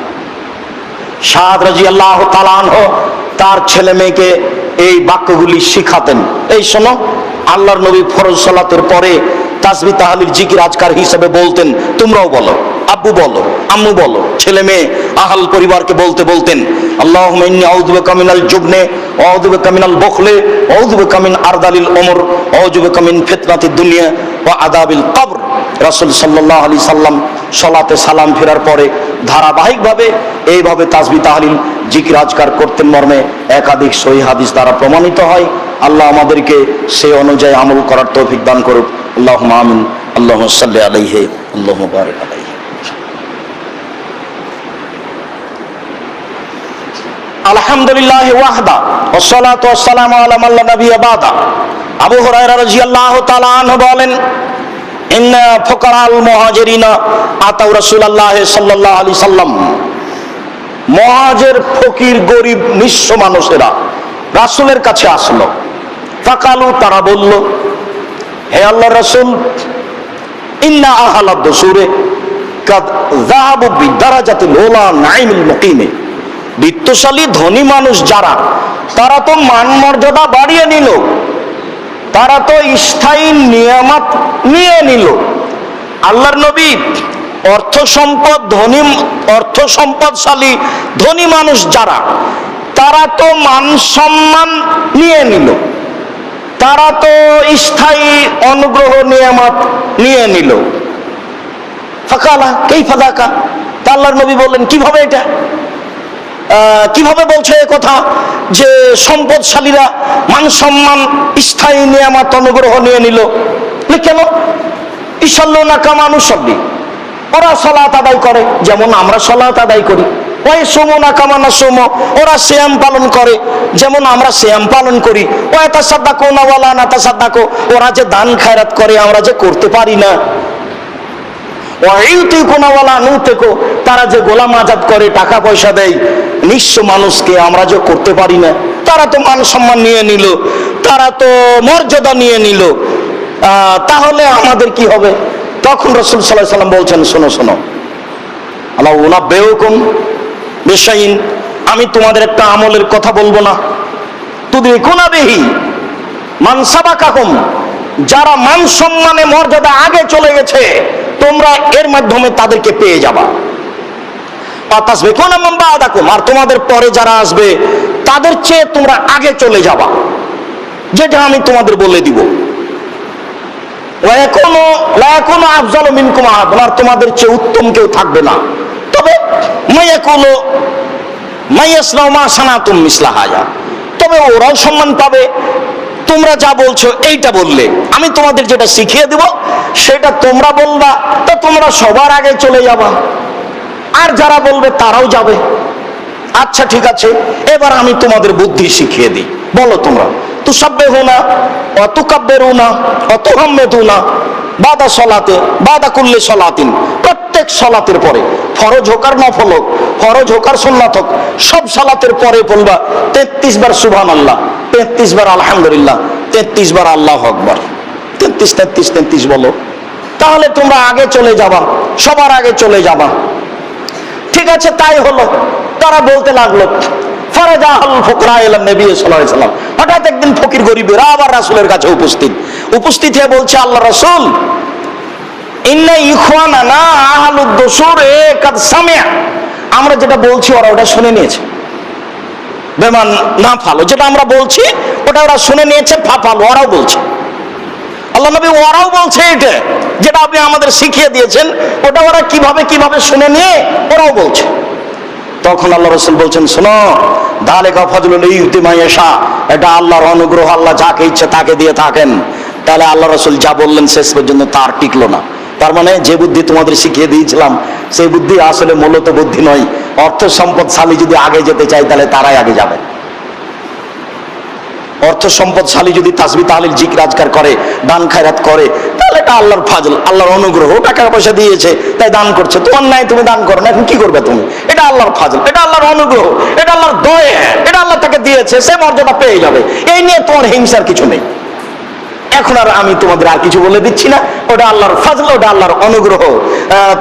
সাদ রাদিয়াল্লাহু তাআলা আনহু তার ছেলে মেয়েকে এই বাক্যগুলি শিখাতেন। এই শোনো, আল্লাহর নবী ফরজ সালাতের পরে তাসবিহ তাহলিল জিকির আজকার হিসেবে বলতেন, তোমরাও বলো, আব্বু বলো, আম্মু বলো, ছেলে মেয়ে আহল পরিবারকে বলতে বলতেন, আল্লাহুম্মা ইন্নী আউযু বিকা মিনাল জুবনে ওয়া আউযু বিকা মিনাল বুখলি ওয়া আউযু বিকা মিন আরদালিল উমর ওয়া আউযু বিকা মিন ফিতনাতিদ দুনিয়া ওয়া আযাবিল কবর। রাসূল সাল্লাল্লাহু আলাইহি সাল্লাম সালাতে সালাম ফেরার পরে ধারাবাহিকভাবে এইভাবে তাসবিহ তাহলিল জিকির আজকার করতেন মর্মে একাধিক সহিহ হাদিস দ্বারা প্রমাণিত হয়। আল্লাহ আমাদেরকে সে অনুযায়ী আমল করার তৌফিক দান করুক। আল্লাহুম্মা আমিন। আল্লাহুম্মা সাল্লি আলাইহি আল্লাহুম্মা বারিক আলাইহি। আলহামদুলিল্লাহ ওয়াহদা ওয়াসসালাতু ওয়াসসালামু আলা মান লা নাবিয়্যা বাদা। আবু হুরায়রা রাদিয়াল্লাহু তাআলা আনহু বলেন, ইন্না ফুকারাল মুহাজিরিনা আতাউ রাসূলুল্লাহ সাল্লাল্লাহু আলাইহি সাল্লাম, মুহাজির ফকির গরিব নিঃস্ব মানুষেরা রাসূলের কাছে আসলো। ফাকালু, তারা বলল, হে আল্লাহর রাসূল, ইন্না আহলাদ দুসুরে কাদ যাহাবু বিদারাজাতিল উলা নাঈমিল মুকিমে, বিত্তশালী ধনী মানুষ যারা, তারা তো মান মর্যাদা বাড়িয়ে নিল, তারা তো স্থায়ী নিয়ামত নিয়ে নিল। আল্লাহর নবী অর্থ সম্পদশালী ধনী মানুষ যারা, তারা তো মান সম্মান নিয়ে নিল, তারা তো স্থায়ী অনুগ্রহ নিয়ামত নিয়ে নিল। ফাকালা কাইফা যাকা, আল্লাহর নবী বললেন, কিভাবে এটা, কিভাবে বলছে এ কথা যে সম্পদশালীরা মান সম্মান স্থায়ী নিয়ামত অনুগ্রহ নিয়ে নিল? কেন? ইসাল্লুনা কামা নুসাল্লি, ওরা সালাত আদায় করে যেমন আমরা সালাত আদায় করি। ওই সুমুনা কামা নাসুম, ওরা সিয়াম পালন করে যেমন আমরা সিয়াম পালন করি। ওয়া তাসাদ্দাকুনা ওয়ালা নাতাসাদ্দাকু, ওরা যে দান খায়রাত করে আমরা যে করতে পারি না। তারা যে গোলাম আজাদ করে, টাকা পয়সা দেয় নিঃস্ব মানুষকে, আমরা যে করতে পারি না। তারা তো মান সম্মান নিয়ে নিল, তারা তো মর্যাদা নিয়ে নিল, তাহলে আমাদের কি হবে? তখন রাসূল সাল্লাল্লাহু আলাইহি সাল্লাম বলছেন, শোনো শোনো, আলা উনাব্বিউকুম বিশাইইন, আমি তোমাদের একটা আমলের কথা বলবো না? তুদরিকুনা বিহি মান সাবাকাকুম, যারা মান সম্মানে মর্যাদা আগে চলে গেছে, তোমরা এর মাধ্যমে তাদেরকে পেয়ে যাবা। তাসবিকুনা মান বা'দাকুম, আর তোমাদের পরে যারা আসবে তাদের চেয়ে তোমরা আগে চলে যাবা, যেটা আমি তোমাদের বলে দিব। ওয়া ইয়াকুনু লা ইয়াকুনু আফযালু মিনকুম আহাদুন, আর তোমাদের চেয়ে উত্তম কেউ থাকবে না। তবে মায়াকুলু মায়াসনাউ মা সানাতুম মিসলা হাযা, তবে ওরাও সম্মান পাবে তোমরা যা বলছো এইটা বললে। আমি তোমাদের যেটা শিখিয়ে দেব সেটা তোমরা বলবা, তো তোমরা সবার আগে চলে যাবা, আর যারা বলবে তারাও যাবে। আচ্ছা ঠিক আছে, এবার আমি তোমাদের বুদ্ধি শিখিয়ে দিই। বলো তোমরা, তুসাব্বিহুনা ওয়া তুকাব্বিরুনা ওয়া তুহাম্মিদুনা বাদা সলাতে বাদা কুল্লি সলাতিন, প্রত্যেক সলাতের পরে, ফরজ হোক আর নফল হোক, ফরজ হোক আর সুন্নাত হোক, সব সালাতের পরে বলবা 33 বার সুবহানাল্লাহ, 33 বার আলহামদুলিল্লাহ, 33 বার আল্লাহু আকবার। 33 বলো, তাহলে তোমরা আগে চলে যাবা, সবার আগে চলে যাবা। ঠিক আছে, তাই হলো। তারা বলতে লাগলো, ফারাজাহুল ফুকরা ইলা নবী সাল্লাল্লাহু আলাইহি সাল্লাম, হঠাৎ একদিন ফকির গরিবেরা আবার রাসূলের কাছে উপস্থিত হয়ে বলছে, আল্লাহ রাসূল, ইন্না ইখওয়ানানা আহলুদ দুসুর কাদ সামিআ, আমরা যেটা বলছি ওরা ওটা শুনে নিয়েছে। বেমান না ফালো, যেটা আমরা বলছি ওটা ওরা শুনে নিয়েছে, ফাফালো, ওরাও বলছে। আল্লাহ নবী, ওরাও বলছে এটা যেটা আপনি আমাদের শিখিয়ে দিয়েছেন, ওটা ওরা কিভাবে শুনে নিয়ে ওরাও বলছে। তখন আল্লাহ রাসূল বলছেন, শোনো, যালিকা ফাজলুল ইউতি মান ইয়াশা, এটা আল্লাহর অনুগ্রহ, আল্লাহ যাকে ইচ্ছে তাকে দিয়ে থাকেন। তাহলে আল্লাহ রাসূল যা বললেন শেষ পর্যন্ত তার টিকলো না। তার মানে যে বুদ্ধি তোমাদের শিখিয়ে দিয়েছিলাম সেই বুদ্ধি আসলে মূলত বুদ্ধি নয়, অর্থ সম্পদশালী যদি আগে যেতে চায় তাহলে তারাই আগে যাবে। অর্থ সম্পদশালী যদি তাসবিহ তাহলিল জিকির আজকার করে, দান খায়রাত করে, তাহলে এটা আল্লাহর ফাজল, আল্লাহর অনুগ্রহ। টাকা পয়সা দিয়েছে তাই দান করছে, তোমার নাই তুমি দান করো না, এখন কি করবে তুমি? এটা আল্লাহর ফাজল, এটা আল্লাহর অনুগ্রহ, এটা আল্লাহর দয়া, এটা আল্লাহ তাকে দিয়েছে, সে মর্যাদা পেয়ে যাবে। এই নিয়ে তোমার হিংসার কিছু নেই। এখন আর আমি তোমাদের আর কিছু বলে দিচ্ছি না, ওটা আল্লাহর ফাজল, ওটা আল্লাহর অনুগ্রহ।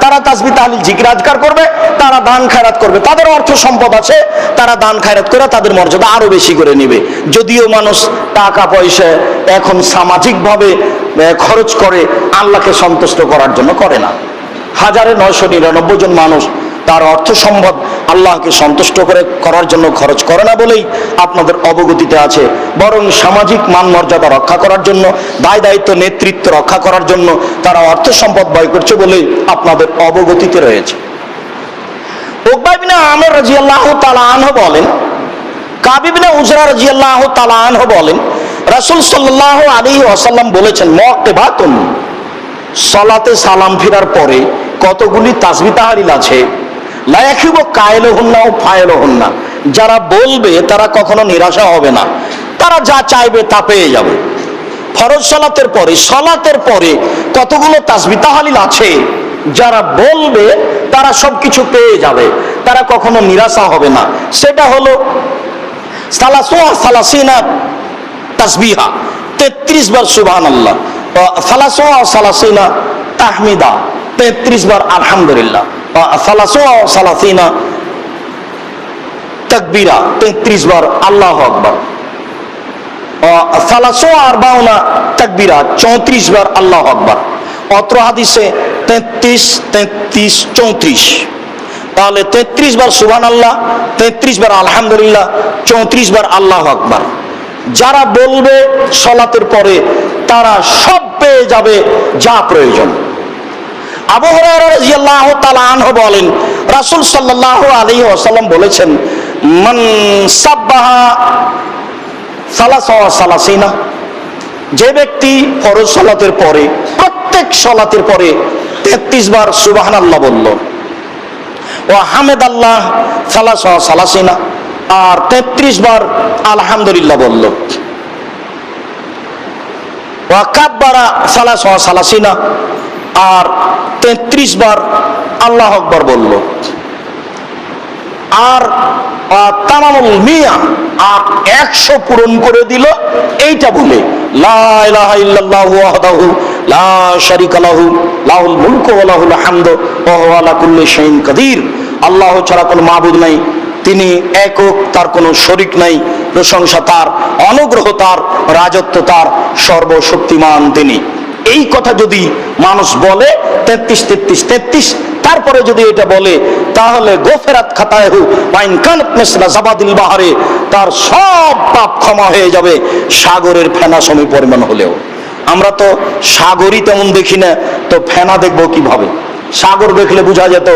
তারা তাসবিহ তাহলিল জিকির আজকার করবে, তারা দান খায়রাত করবে, তাদের অর্থ সম্পদ আছে, তারা দান খায়রাত করে তাদের মর্যাদা আরো বেশি করে নেবে। যদিও মানুষ টাকা পয়সা এখন সামাজিকভাবে খরচ করে, আল্লাহকে সন্তুষ্ট করার জন্য করে না। 1999 জন মানুষ তার অর্থ সম্পদ আল্লাহকে সন্তুষ্ট করার জন্য খরচ করে না বলেই আপনাদের অবগতিতে আছে, বরং সামাজিক মান মর্যাদা রক্ষা করার জন্য, দায় দায়িত্ব নেতৃত্ব রক্ষা করার জন্য তারা অর্থ সম্পদ ব্যয় করছে বলেই আপনাদের অবগতিতে রয়েছে। উকবা ইবনে আমির রাদিয়াল্লাহু তাআলা আনহু বলেন, কাব ইবনে উজরা রাদিয়াল্লাহু তাআলা আনহু বলেন, রাসূল সাল্লাল্লাহু আলাইহি ওয়াসাল্লাম বলেছেন, মুআক্কিবাতুন, সালাতে সালাম ফিরার পরে কতগুলি তাসবিহ তাহলিল আছে, লা ইয়াখিবু কায়লুহুন্না ও ফায়লুহুন্না, যারা বলবে তারা কখনো নিরাশা হবে না, তারা যা চাইবে তা পেয়ে যাবে। ফরজ সালাতের পরে কতগুলো তাসবিহ তাহলিল আছে, যারা বলবে তারা সবকিছু পেয়ে যাবে, তারা কখনো নিরাশা হবে না। সেটা হলো সালাসিনা তাসবিহা, 33 বার সুবহানাল্লাহ, সালাসিনা তাহমিদা, 33 বার আলহামদুলিল্লাহ, সালাসিনা তাকবীরা, 33 বার আল্লাহু আকবার, আরবাউনা তাকবীরা, 34 বার আল্লাহু আকবার। অত্র হাদিসে 33, 33, 34, তাহলে 33 বার সুবহানাল্লাহ, 33 বার আলহামদুলিল্লাহ, 34 বার আল্লাহু আকবার। যারা বলবে সালাতের পরে তারা সব পেয়ে যাবে যা প্রয়োজন। আবু হুরায়রা রাদিয়াল্লাহু তাআলা আনহু বলেন, রাসূল সাল্লাল্লাহু আলাইহি ওয়াসাল্লাম বলেছেন, মান সাব্বাহা সালাসিনা, যে ব্যক্তি ফরজ সালাতের পরে, প্রত্যেক সালাতের পরে 33 বার সুবহানাল্লাহ বলল, ও হামেদাল্লাহ সালাসিনা, আর 33 বার আলহামদুলিল্লাহ বলল, ও কাব্বারা সালাসিনা, আর 33 বার আল্লাহু আকবার বলল, আর তামামুল মিয়া, আর 100 পূরণ করে দিল এইটা বলে, লা ইলাহা ইল্লাল্লাহু ওয়াহদাহু লা শারীকা লাহু লাহুল মুলকু ওয়া লাহুল হামদু ওয়া হুয়া আলা কুল্লি শাইইন কাদির, আল্লাহ ছাড়া কোনো মাবুদ নাই, তিনি একক, তার কোনো শরীক নাই, প্রশংসা তার, অনুগ্রহ তার, রাজত্ব তার, সর্বশক্তিমান তিনি। এই কথা যদি মানুষ বলে 33, 33, 33, তারপরে যদি এটা বলে, তাহলে গোফেরাত খাতায়হু ওয়া ইন কানাত মিসলা জাবাদিল বাহরে, তার সব পাপ ক্ষমা হয়ে যাবে সাগরের ফেনা সম পরিমাণ হলেও। আমরা তো সাগরই তেমন দেখি না, তো ফেনা দেখবো কিভাবে? সাগর দেখলে বোঝা যেত,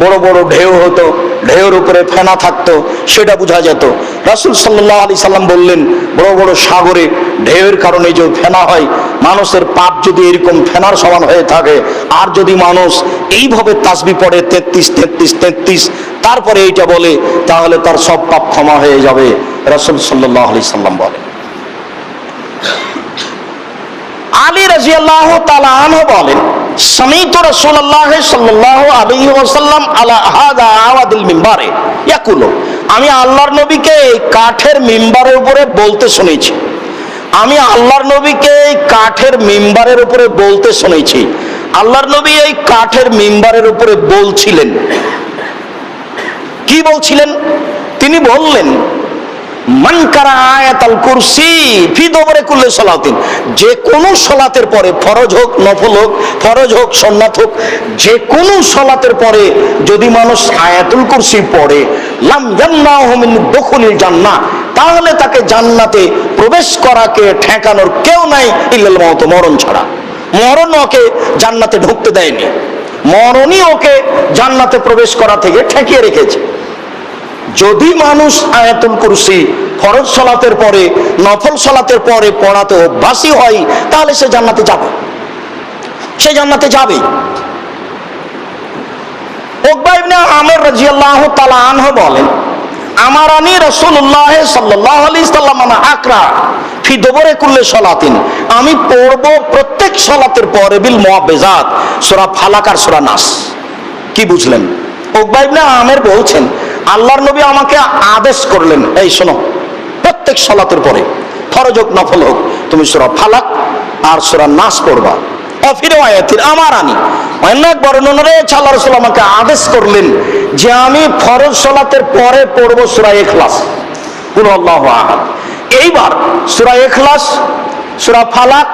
বড় বড় ঢেউ হতো, ঢেউর উপরে ফেনা থাকতো, সেটা বোঝা যেত। রাসূল সাল্লাল্লাহু আলাইহি সাল্লাম বললেন, বড় বড় সাগরে ঢেউয়ের কারণে যে ফেনা হয়, মানুষের পাপ যদি এরকম ফেনার সমান হয়ে থাকে, আর যদি মানুষ এইভাবে তাসবিহ পড়ে 33, 33, 33, তারপরে এইটা বলে, তাহলে তার সব পাপ ক্ষমা হয়ে যাবে, রাসূল সাল্লাল্লাহু আলাইহি সাল্লাম বলেন। আলী রাদিয়াল্লাহু তাআলা আনহু বলেন, সামিতু রাসূলুল্লাহ সাল্লাল্লাহু আলাইহি ওয়াসাল্লাম আলা হাযা আওয়াদিল মিম্বারে ইয়াকুলু, আমি আল্লাহর নবীকে কাঠের মিম্বারের উপরে বলতে শুনেছি, আমি আল্লাহর নবীকে কাঠের মিম্বারের উপরে বলতে শুনেছি। আল্লাহর নবী এই কাঠের মিম্বারের উপরে বলছিলেন, কি বলছিলেন? তিনি বললেন, মান কারা আয়াতুল কুরসি ফি দুবুরি কুল্লি সালাতিন, যে কোনো সালাতের পরে, ফরজ হোক নফল হোক, ফরজ হোক সুন্নাত হোক, যে কোনো সালাতের পরে যদি মানুষ আয়াতুল কুরসি পড়ে, লাম ইয়ামনাহু মিন দুখুলিল জান্নাহ, তাহলে তাকে জান্নাতে প্রবেশ করাকে ঠেকানোর কেউ নাই ইল্লাল মাউত, মরণ ছাড়া। মরণ ওকে জান্নাতে ঢুকতে দেয়নি, মরণই ওকে জান্নাতে প্রবেশ করা থেকে ঠেকিয়ে রেখেছে। যদি মানুষ আয়াতুল কুরসি ফরজ সালাতের পরে, নফল সালাতের পরে পড়াতে অভ্যাসী হয়, তাহলে সে জান্নাতে যাবে, সে জান্নাতে যাবে। ও উকবা ইবনে আমির রাদিয়াল্লাহু তাআলা আনহু বলেন, আমারানি রাসূলুল্লাহ সাল্লাল্লাহু আলাইহি সাল্লাম আকরা ফি দুবুরি কুল্লি সালাতিন, আমি পড়ব প্রত্যেক সালাতের পরে বিল মুআব্বিজাত, সূরা ফালাক আর সূরা নাস। কি বুঝলেন? উকবা ইবনে আমির বলছেন, আল্লাহর নবী আমাকে আদেশ করলেন, এই শোনো, প্রত্যেক সালাতের পরে ফরজ হোক নফল হোক তুমি সূরা ফালাক আর সূরা নাস পড়বা। আমার আনি অনেক বর্ণনা রয়েছে, আল্লাহ রাসূল আমাকে আদেশ করলেন যে আমি ফরজ সালাতের পরে পড়ব সূরা ইখলাস, কুল আল্লাহু আহাদ। এইবার সূরা ইখলাস, সূরা ফালাক,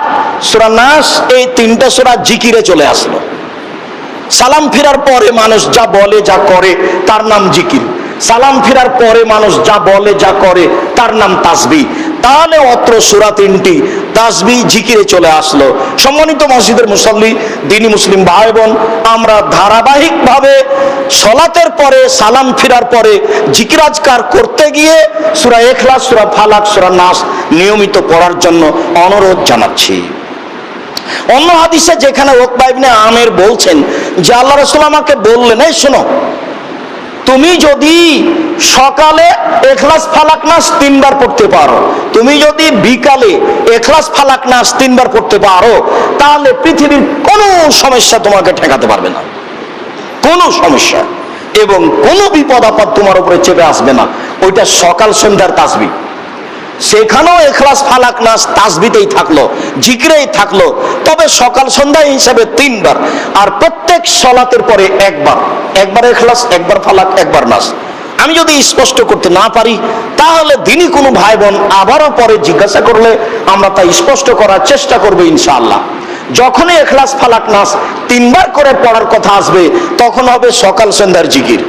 সূরা নাস, এই তিনটা সূরা জিকিরে চলে আসলো। সালাম ফিরার পরে মানুষ যা বলে যা করে তার নাম জিকির, সালাম ফিরার পরে মানুষ যা বলে যা করে তার নাম তাসবিহ। তাহলে অত্র সূরা তিনটি তাসবিহ জিকিরে চলে আসলো। সম্মানিত মসজিদের মুসল্লি, দ্বীনি মুসলিম ভাই বোন, আমরা ধারাবাহিকভাবে সালাতের পরে সালাম ফিরার পরে জিকির আজকার করতে গিয়ে সূরা ইখলাস, সূরা ফালাক, সূরা নাস নিয়মিত পড়ার জন্য অনুরোধ জানাচ্ছি। অন্য হাদিসে যেখানে উকবা ইবনে আমির বলছেন যে আল্লাহ রাসূল আমাকে বললেন, এই শোনো, তুমি যদি সকালে ইখলাস ফালাক নাস 3 বার পড়তে পারো, তুমি যদি বিকালে ইখলাস ফালাক নাস 3 বার পড়তে পারো, তাহলে পৃথিবীর কোনো সমস্যা তোমাকে ঠেকাতে পারবে না, কোনো সমস্যা এবং কোনো বিপদ আপদ তোমার উপরে চেপে আসবে না। ওইটা সকাল সন্ধ্যার তাসবিহ, সেখানেও ইখলাস ফালাক নাস তাসবিতেই থাকলো, জিকিরেই থাকলো, তবে সকাল সন্ধ্যা হিসাবে 3 বার, আর প্রত্যেক সালাতের পরে একবার, একবার ইখলাস, একবার ফালাক, একবার নাস। আমি যদি স্পষ্ট করতে না পারি তাহলে দিনই কোনো ভাই বোন আবারও পরে জিজ্ঞাসা করলে আমরা তা স্পষ্ট করার চেষ্টা করবো ইনশাআল্লাহ। যখনই ইখলাস ফালাক নাস 3 বার করে পড়ার কথা আসবে তখন হবে সকাল সন্ধ্যার জিকির,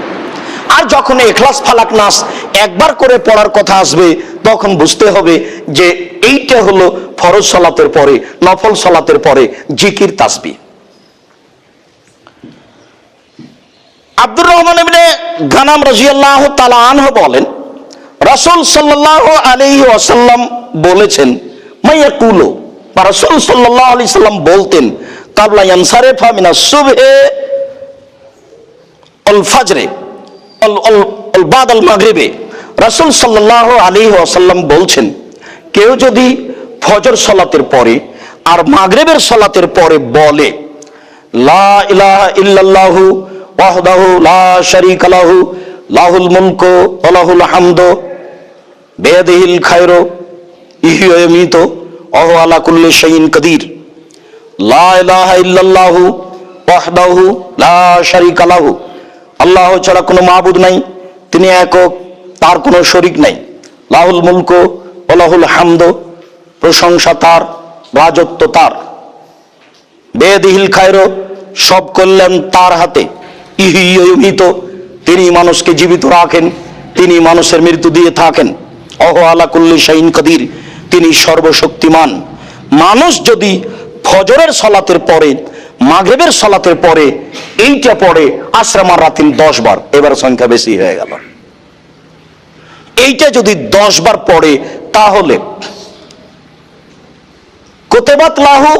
আর যখন ইখলাস ফালাক নাস একবার করে পড়ার কথা আসবে তখন বুঝতে হবে যে এইটা হলো ফরজ সালাতের পরে, নফল সালাতের পরে জিকির তাসবিহ। আব্দুর রহমান ইবনে গানাম রাদিয়াল্লাহু তাআলা আনহু বলেন, রাসূল সাল্লাল্লাহু আলাইহি ওয়াসাল্লাম বলেছেন, মাইয়াকুলু, রাসূল সাল্লাল্লাহু আলাইহি সাল্লাম বলতেন, কাবলা ইয়ানসারিফা মিনাস সুবহি আল ফাজরে আল বাদাল মাগরিবে, রাসূল সাল্লাল্লাহু আলাইহি ওয়াসাল্লাম বলছেন, কেউ যদি ফজর সালাতের পরে আর মাগরিবের সালাতের পরে বলে, লা ইলাহা ইল্লাল্লাহু ওয়াহদাহু লা শারীকা লাহু লাহুল মুলকু ওয়া লাহুল হামদু বিয়াদিহিল খায়রু ইহয়ু ওয়া ইউমীতু ওয়া হুয়া আলা কুল্লি শাইইন কাদির, লা ইলাহা ইল্লাল্লাহু ওয়াহদাহু লা শারীকা লাহু, আল্লাহ ছাড়া কোনো মাবুদ নাই, তিনি একক, তার কোনো শরীক নাই, লাহুল মুলকু ওয়া লাহুল হামদু, প্রশংসা তার, রাজত্ব তার, বিয়াদিহিল খায়রু, সব কল্যাণ তার হাতে, ইহয়ু ওয়া ইউমীতু, তিনি মানুষকে জীবিত রাখেন, তিনি মানুষের মৃত্যু দিয়ে থাকেন, ওয়া হুয়া আলা কুল্লি শাইইন কাদির, তিনি সর্বশক্তিমান। মানুষ যদি ফজরের সালাতের পরে মাগরিবের সালাতের পরে এইটা পড়ে আশরা মারাতিন 10 বার, এবার সংখ্যা বেশি হয়ে গেল, এইটা যদি 10 বার পড়ে তাহলে কুতিবাত লাহু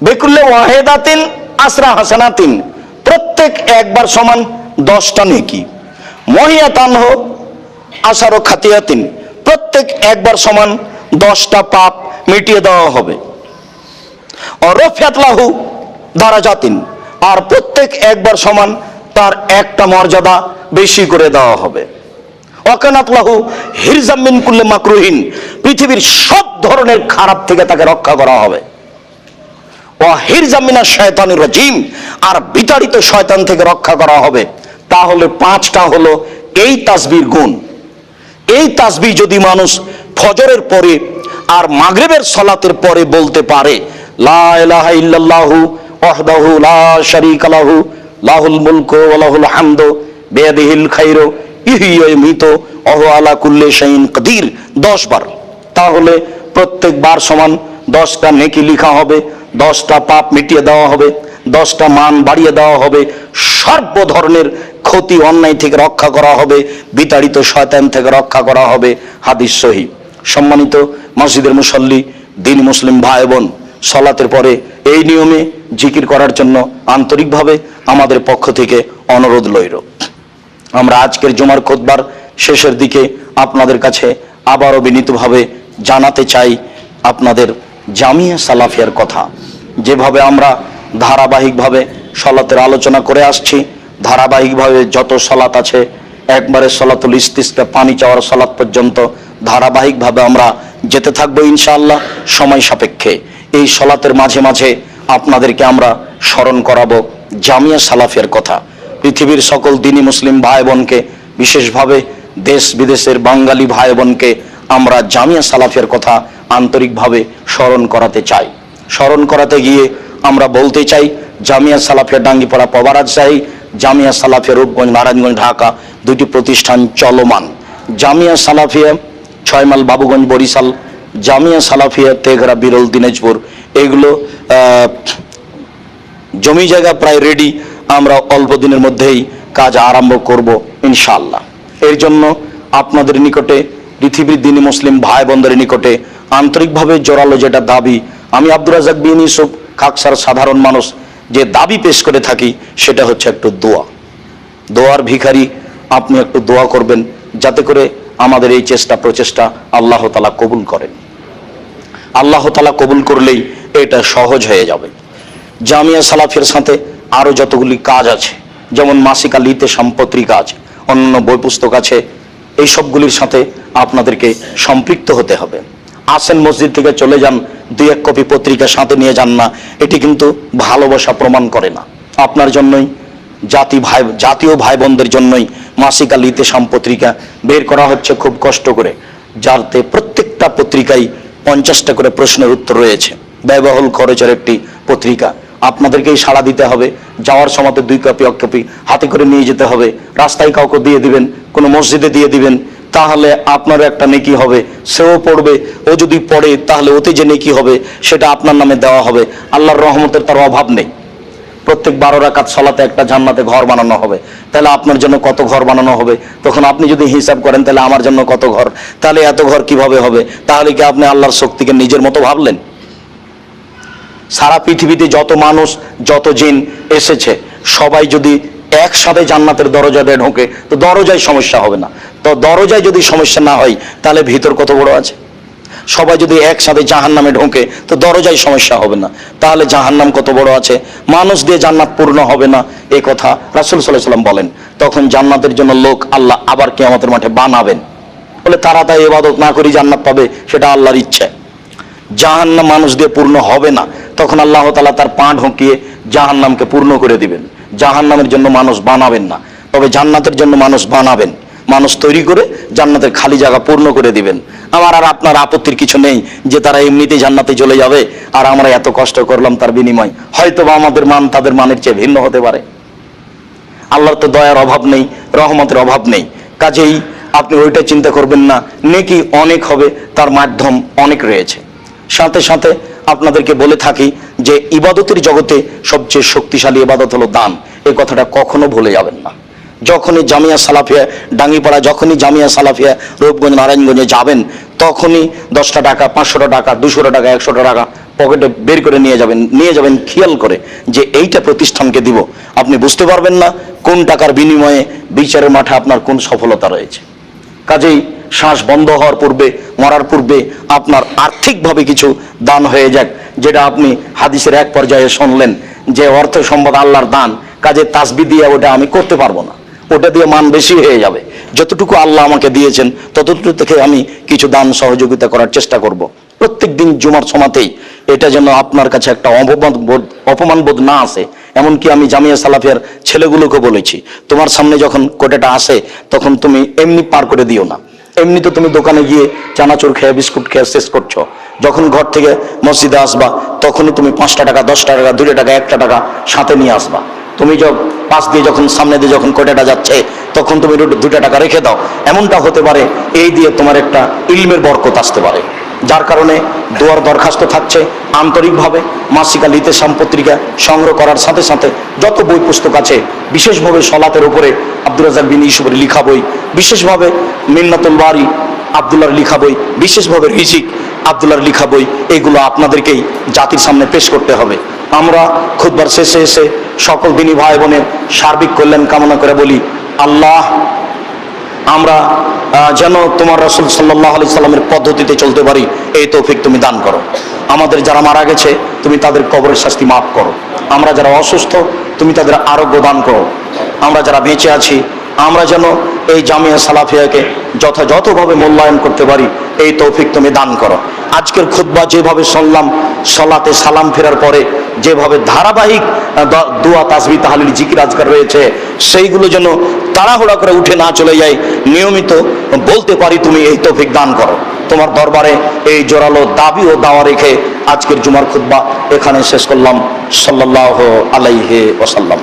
বিকুল্লি ওয়াহিদাতিন আশরা হাসানাতিন, প্রত্যেক একবার সমান 10টা নেকি, মহিয়াতানহু আশারু খাতিয়াতিন, প্রত্যেক একবার সমান 10টা পাপ মিটিয়ে দেওয়া হবে, রফিয়াত লাহু দারাজাতিন, আর প্রত্যেক একবার সমান তার একটা মর্যাদা বেশি করে দেওয়া হবে, ওয়াকানাত লাহু হিরজাম মিন কুল্লি মাকরুহিন, পৃথিবীর সব ধরনের খারাপ থেকে তাকে রক্ষা করা হবে, ওয়া হিরজাম মিনাশ শায়তানির রাজিম, আর বিতাড়িত শয়তান থেকে রক্ষা করা হবে। তাহলে 5টা হলো এই তাসবিহর গুণ। এই তাসবিহ যদি মানুষ ফজরের পরে আর মাগরিবের সালাতের পরে বলতে পারে, লা ইলাহা ইল্লাল্লাহু ওয়াহদাহু লা শারীকা লাহু লাহুল মুলকু ওয়া লাহুল হামদু বিয়াদিহিল খায়রু ইহয়ু ওয়া ইউমীতু ওয়া হুয়া আলা কুল্লি শাইইন কাদির 10 বার, তাহলে প্রত্যেকবার সমান 10টা নেকি লেখা হবে, 10টা পাপ মিটিয়ে দেওয়া হবে, 10টা মান বাড়িয়ে দেওয়া হবে, সর্ব ধরনের ক্ষতি অন্যায় থেকে রক্ষা করা হবে, বিতাড়িত শয়তান থেকে রক্ষা করা হবে। হাদিস সহিহ। সম্মানিত মসজিদের মুসল্লি, দ্বীনি মুসলিম ভাই বোন, সালাতের পরে এই নিয়মে জিকির করার জন্য আন্তরিকভাবে আমাদের পক্ষ থেকে অনুরোধ লইল। আমরা আজকের জুমার খুতবার শেষের দিকে আপনাদের কাছে আবারও বিনীতভাবে জানাতে চাই আপনাদের জামিয়া সালাফিয়ার কথা। যেভাবে আমরা ধারাবাহিকভাবে সলাতের আলোচনা করে আসছি, ধারাবাহিকভাবে যত সলাত আছে একবারে সলাতুল ইস্তিসকা পানি চাওয়ার সলাত পর্যন্ত ধারাবাহিকভাবে আমরা যেতে থাকবো ইনশাআল্লাহ সময় সাপেক্ষে। এই সলাতের মাঝে মাঝে আপনাদেরকে আমরা স্মরণ করাবো জামিয়া সালাফিয়ার কথা। পৃথিবীর সকল দিনী মুসলিম ভাই বোনকে, বিশেষভাবে দেশ বিদেশের বাঙালি ভাই বোনকে আমরা জামিয়া সালাফিয়ার কথা আন্তরিকভাবে স্মরণ করাতে চাই। স্মরণ করাতে গিয়ে আমরা বলতে চাই জামিয়া সালাফিয়া ডাঙ্গিপাড়া পবা রাজশাহী, জামিয়া সালাফিয়া রূপগঞ্জ নারায়ণগঞ্জ ঢাকা দুটি প্রতিষ্ঠান চলমান। জামিয়া সালাফিয়া 6 মাইল বাবুগঞ্জ বরিশাল, জামিয়া সালাফিয়া তেঘরা বিরল দিনাজপুর, এগুলো জমি জায়গা প্রায় রেডি। আমরা অল্প দিনের মধ্যেই কাজ আরম্ভ করব ইনশাআল্লাহ। এর জন্য আপনাদের নিকটে, পৃথিবীর দিনী মুসলিম ভাই বোনদের নিকটে আন্তরিকভাবে জোরালো যেটা দাবি, আমি আব্দুর রাজ্জাক বিন ইউসুফ খাকসার সাধারণ মানুষ যে দাবি পেশ করে থাকি সেটা হচ্ছে একটু দোয়া। দোয়ার ভিখারি আপনি একটু দোয়া করবেন যাতে করে আমাদের এই প্রচেষ্টা আল্লাহ তাআলা কবুল করেন। আল্লাহ তাআলা কবুল করলেই এটা সহজ হয়ে যাবে। জামিয়া সালাফিয়ার সাথে আরো যতগুলি কাজ আছে, যেমন মাসিক আল ইতেশাম পত্রিকা আছে, অন্যান্য বই পুস্তক আছে, এই সবগুলির সাথে আপনাদেরকে সম্পৃক্ত হতে হবে। আসেন মসজিদ থেকে চলে যান, 2-1 কপি পত্রিকা সাথে নিয়ে যান না, এটি কিন্তু ভালোবাসা প্রমাণ করে না। আপনার জন্যই, জাতীয় ভাই বোনদের জন্যই মাসিক আল ইতেশাম পত্রিকা বের করা হচ্ছে খুব কষ্ট করে, যাতে প্রত্যেকটা পত্রিকায় 50টা করে প্রশ্নের উত্তর রয়েছে। ব্যয়বহুল খরচের একটি পত্রিকা। আপনাদেরকেই সাড়া দিতে হবে, যাওয়ার সময় 2 কপি 1 কপি হাতে করে নিয়ে যেতে হবে, রাস্তায় কাউকে দিয়ে দিবেন, কোনো মসজিদে দিয়ে দিবেন, তাহলে আপনারও একটা নেকি হবে, সেও পড়বে, ও যদি পড়ে তাহলে ওতে যে নেকি হবে সেটা আপনার নামে দেওয়া হবে। আল্লাহর রহমতের তার অভাব নেই। প্রত্যেক 12 রাকাত সালাতে একটা জান্নাতে ঘর বানানো হবে, তাহলে আপনার জন্য কত ঘর বানানো হবে? তখন আপনি যদি হিসাব করেন তাহলে আমার জন্য কত ঘর, তাহলে এত ঘর কিভাবে হবে? তাহলে কি আপনি আল্লাহর শক্তিকে নিজের মতো ভাবলেন? সারা পৃথিবীতে যত মানুষ, যত জিন এসেছে, সবাই যদি একসাথে জান্নাতের দরজা দিয়ে ঢোকে তো দরজায় সমস্যা হবে না। তো দরজায় যদি সমস্যা না হয় তাহলে ভিতর কত বড় আছে? সবাই যদি একসাথে জাহান্নামে ঢোকে তো দরজায় সমস্যা হবে না, তাহলে জাহান্নাম কত বড় আছে? মানুষ দিয়ে জান্নাত পূর্ণ হবে না, এই কথা রাসূল সাল্লাল্লাহু আলাইহি ওয়াসাল্লাম বলেন। তখন জান্নাতের জন্য লোক আল্লাহ আবার কিয়ামতের মাঠে বানাবেন, বলে তারা তাই ইবাদত না করি জান্নাত পাবে, সেটা আল্লাহর ইচ্ছে। জাহান্নাম মানুষ দিয়ে পূর্ণ হবে না, তখন আল্লাহ তাআলা তার পা ঢুকিয়ে জাহান্নামকে পূর্ণ করে দিবেন। জাহান্নামের জন্য মানুষ বানাবেন না, তবে জান্নাতের জন্য মানুষ বানাবেন। মানুষ তৈরি করে জান্নাতের খালি জায়গা পূর্ণ করে দিবেন। আমার আর আপনার আপত্তির কিছু নেই যে তারা এমনিতেই জান্নাতে চলে যাবে আর আমরা এত কষ্ট করলাম তার বিনিময়। হয়তো বা আমাদের মান তাদের মানের চেয়ে ভিন্ন হতে পারে। আল্লাহর তো দয়ার অভাব নেই, রহমতের অভাব নেই, কাজেই আপনি ওইটা চিন্তা করবেন না। নেকি অনেক হবে, তার মাধ্যম অনেক রয়েছে। সাথে সাথে আপনাদেরকে বলে থাকি যে ইবাদতের জগতে সবচেয়ে শক্তিশালী ইবাদত হলো দান। এই কথাটা কখনো ভুলে যাবেন না। যখনই জামিয়া সালাফিয়া ডাঙ্গিপাড়া, যখনই জামিয়া সালাফিয়া রূপগঞ্জ নারায়ণগঞ্জে যাবেন, তখনই 10টা টাকা, 500 টাকা, 200 টাকা, 100 টাকা পকেটে বের করে নিয়ে যাবেন খেয়াল করে যে এইটা প্রতিষ্ঠানকে দিব। আপনি বুঝতে পারবেন না কোন টাকার বিনিময়ে বিচারের মাঠে আপনার কোন সফলতা রয়েছে। কাজেই শ্বাস বন্ধ হওয়ার পূর্বে, মরার পূর্বে আপনার আর্থিকভাবে কিছু দান হয়ে যাক, যেটা আপনি হাদিসের এক পর্যায়ে শুনলেন যে অর্থ সম্পদ আল্লাহর দান, কাজে তাসবিহ দিয়ে ওটা আমি করতে পারবো না, ওটা দিয়ে মান বেশি হয়ে যাবে। যতটুকু আল্লাহ আমাকে দিয়েছেন ততটুকু থেকে আমি কিছু দান সহযোগিতা করার চেষ্টা করব। প্রত্যেক দিন জুমার সময়তেই এটা যেন আপনার কাছে একটা অপমান বোধ না আসে। এমনকি আমি জামিয়া সালাফিয়ার ছেলেগুলোকে বলেছি, তোমার সামনে যখন কোটাটা আসে তখন তুমি এমনি পার করে দিও না। এমনি তো তুমি দোকানে গিয়ে চানাচুর খেয়ে, বিস্কুট খেয়ে শেষ করছো। যখন ঘর থেকে মসজিদে আসবা তখনই তুমি 5টা টাকা, 10টা টাকা, 2 টাকা, 1 টাকা সাথে নিয়ে আসবা। তুমি পাশ দিয়ে যখন সামনে দিয়ে যখন কোটাটা যাচ্ছে তখন তুমি 2 টাকা রেখে দাও। এমনটা হতে পারে এই দিয়ে তোমার একটা ইলমের বরকত আসতে পারে। যার কারণে দোয়ার দরখাস্ত থাকছে আন্তরিকভাবে মাসিক আল ইতেশাম পত্রিকা সংগ্রহ করার সাথে সাথে যত বই পুস্তক আছে, বিশেষভাবে সলাতের উপরে আব্দুর রাজ্জাক বিন ইউসুফের লিখা বই, বিশেষভাবে মিন্নাতুল বারি আব্দুল্লাহর লিখা বই, বিশেষভাবে রিজিক আব্দুল্লাহর লিখা বই, এগুলো আপনাদেরকেই জাতির সামনে পেশ করতে হবে। আমরা খুতবার শেষে এসে সকল দিনী ভাই বোনের সার্বিক কল্যাণ কামনা করে বলি, আল্লাহ আমরা যেন তোমার রাসূল সাল্লাল্লাহু আলাইহি সাল্লামের পদ্ধতিতে চলতে পারি, এই তৌফিক তুমি দান করো। আমাদের যারা মারা গেছে তুমি তাদের কবরের শাস্তি মাফ করো। আমরা যারা অসুস্থ তুমি তাদের আরোগ্য দান করো। আমরা যারা বেঁচে আছি আমরা যেন এই জামিয়া সালাফিয়াকে যথাযথভাবে মূল্যায়ন করতে পারি, এই তৌফিক তুমি দান করো। আজকের খুতবা যেভাবে শুনলাম, সলাতে সালাম ফেরার পরে যেভাবে ধারাবাহিক দোয়া তাসবিহ তাহলিল জিকির আজকার রয়েছে, সেইগুলো যেন তাড়াহুড়া করে উঠে না চলে যায়, নিয়মিত বলতে পারি, তুমি এই তৌফিক দান করো। তোমার দরবারে এই জোরালো দাবি ও দাওয়া রেখে আজকের জুমার খুতবা এখানে শেষ করলাম। সাল্লাল্লাহু আলাইহি ওয়াসাল্লাম।